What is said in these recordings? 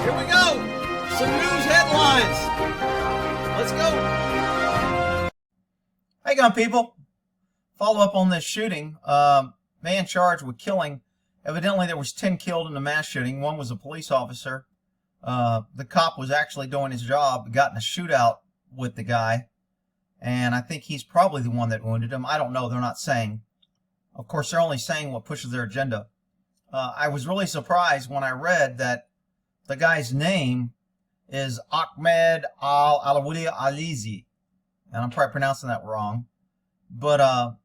Here we go. Some news headlines. Let's go. Hey, gun people. Follow up on this shooting. Man charged with killing. Evidently, there was 10 killed in the mass shooting. One was a police officer. The cop was actually doing his job, got in a shootout with the guy. And I think he's probably the one that wounded him. I don't know. They're not saying. Of course, they're only saying what pushes their agenda. I was really surprised when I read that the guy's name is Ahmad Al Aliwi Alissa. And I'm probably pronouncing that wrong. But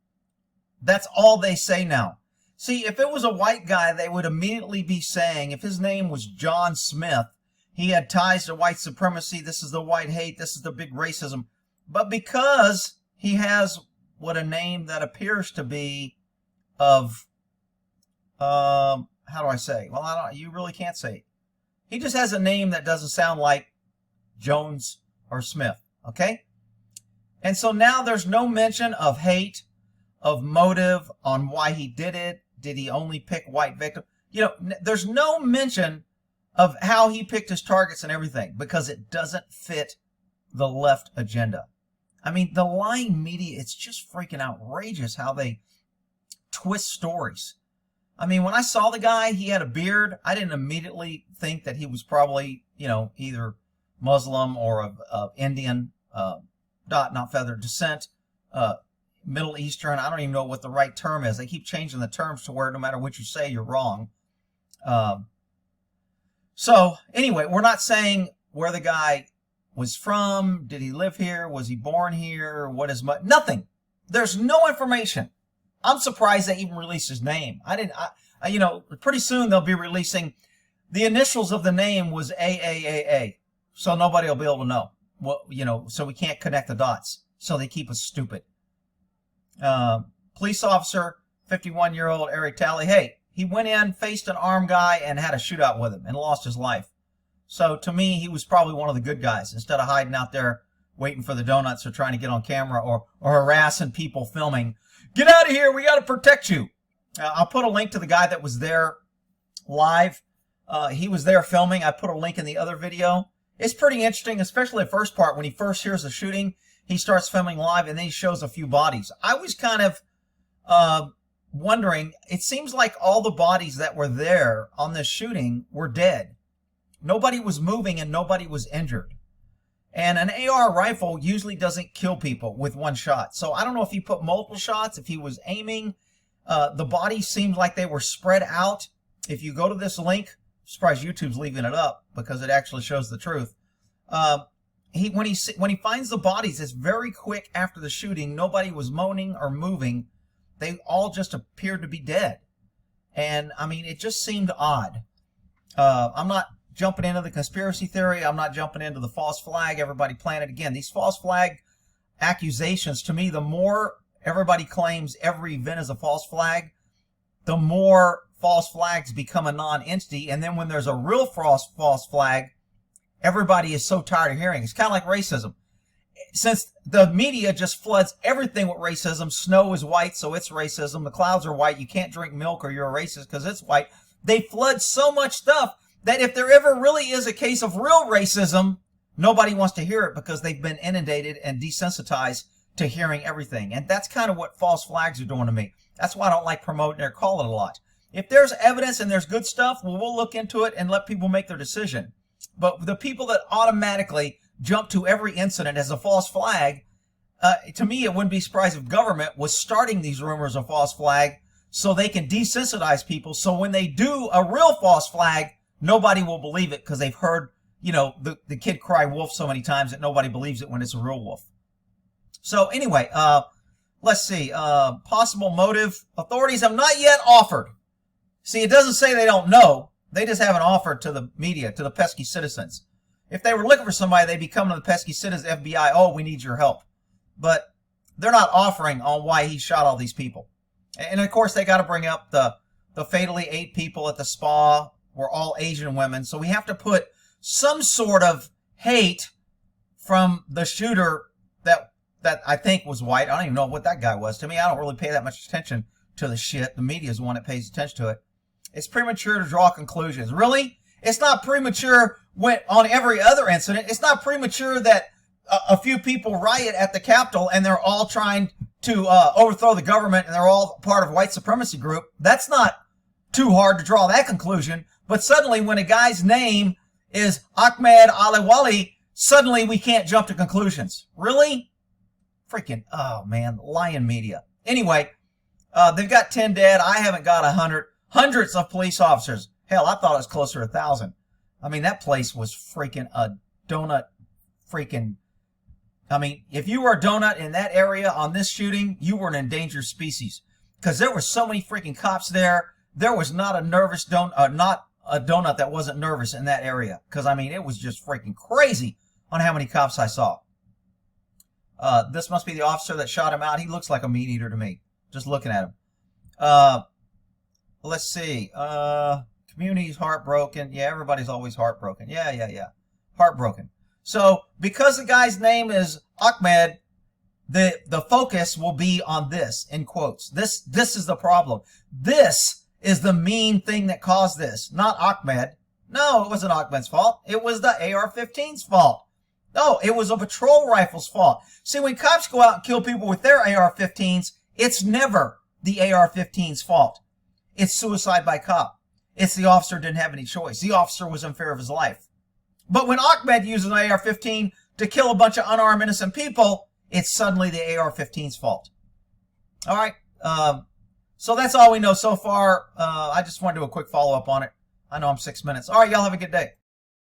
that's all they say now. See, if it was a white guy, they would immediately be saying, if his name was John Smith, he had ties to white supremacy, this is the white hate, this is the big racism. But because he has what a name that appears to be of, how do I say? Well, you really can't say. He just has a name that doesn't sound like Jones or Smith, okay? And so now there's no mention of hate, of motive on why he did it. Did he only pick white victims? You know, there's no mention of how he picked his targets and everything because it doesn't fit the left agenda. I mean, the lying media, it's just freaking outrageous how they twist stories. I mean, when I saw the guy, he had a beard. I didn't immediately think that he was probably, you know, either Muslim or of Indian, not feather descent, Middle Eastern. I don't even know what the right term is. They keep changing the terms to where no matter what you say, you're wrong. So anyway, we're not saying where the guy was from. Did he live here? Was he born here? What is nothing. There's no information. I'm surprised they even released his name. You know, pretty soon they'll be releasing the initials of the name was AAAA. So nobody will be able to know. Well, you know, so we can't connect the dots. So they keep us stupid. Police officer, 51-year-old Eric Talley. Hey, he went in, faced an armed guy, and had a shootout with him and lost his life. So to me, he was probably one of the good guys instead of hiding out there waiting for the donuts or trying to get on camera or harassing people filming. Get out of here. We got to protect you. I'll put a link to the guy that was there live. He was there filming. I put a link in the other video. It's pretty interesting, especially the first part. When he first hears the shooting, he starts filming live, and then he shows a few bodies. I was kind of wondering, it seems like all the bodies that were there on this shooting were dead. Nobody was moving, and nobody was injured. And an AR rifle usually doesn't kill people with one shot. So I don't know if he put multiple shots, if he was aiming. The bodies seemed like they were spread out. If you go to this link, I'm surprised YouTube's leaving it up because it actually shows the truth. When he finds the bodies, it's very quick after the shooting. Nobody was moaning or moving. They all just appeared to be dead. And, I mean, it just seemed odd. I'm not jumping into the conspiracy theory. I'm not jumping into the false flag. Everybody planted. Again, these false flag accusations, to me, the more everybody claims every event is a false flag, the more false flags become a non-entity. And then when there's a real false flag, everybody is so tired of hearing. It's kind of like racism. Since the media just floods everything with racism, snow is white, so it's racism. The clouds are white. You can't drink milk or you're a racist because it's white. They flood so much stuff that if there ever really is a case of real racism, nobody wants to hear it because they've been inundated and desensitized to hearing everything. And that's kind of what false flags are doing to me. That's why I don't like promoting or calling it a lot. If there's evidence and there's good stuff, well, we'll look into it and let people make their decision. But the people that automatically jump to every incident as a false flag, to me, it wouldn't be surprised if government was starting these rumors of false flag so they can desensitize people. So when they do a real false flag, nobody will believe it because they've heard, you know, the kid cry wolf so many times that nobody believes it when it's a real wolf. So anyway, let's see. Possible motive. Authorities have not yet offered. See, it doesn't say they don't know. They just haven't offered to the media, to the pesky citizens. If they were looking for somebody, they'd be coming to the pesky citizens, FBI, oh, we need your help. But they're not offering on why he shot all these people. And of course, they got to bring up the fatally 8 people at the spa were all Asian women. So we have to put some sort of hate from the shooter that I think was white. I don't even know what that guy was. To me, I don't really pay that much attention to the shit. The media is the one that pays attention to it. It's premature to draw conclusions. Really? It's not premature when on every other incident. It's not premature that a few people riot at the Capitol and they're all trying to overthrow the government and they're all part of a white supremacy group. That's not too hard to draw that conclusion. But suddenly when a guy's name is Ahmad Al Aliwi, suddenly we can't jump to conclusions. Really? Freaking, oh man, lying media. Anyway, they've got 10 dead. I haven't got 100. Hundreds of police officers. Hell, I thought it was closer to 1,000. I mean, that place was freaking a donut freaking... I mean, if you were a donut in that area on this shooting, you were an endangered species. Because there were so many freaking cops there. There was not a nervous not a donut that wasn't nervous in that area. Because, I mean, it was just freaking crazy on how many cops I saw. This must be the officer that shot him out. He looks like a meat eater to me, just looking at him. Let's see. Community's heartbroken. Yeah, everybody's always heartbroken. Yeah. Heartbroken. So, because the guy's name is Ahmed, the focus will be on this, in quotes. This is the problem. This is the mean thing that caused this, not Ahmed. No, it wasn't Ahmed's fault. It was the AR-15's fault. No, it was a patrol rifle's fault. See, when cops go out and kill people with their AR-15s, it's never the AR-15's fault. It's suicide by cop. It's the officer didn't have any choice. The officer was in fear of his life. But when Ahmed uses an AR-15 to kill a bunch of unarmed innocent people, it's suddenly the AR-15's fault. All right. So that's all we know so far. I just wanted to do a quick follow-up on it. I know I'm 6 minutes. All right, y'all have a good day.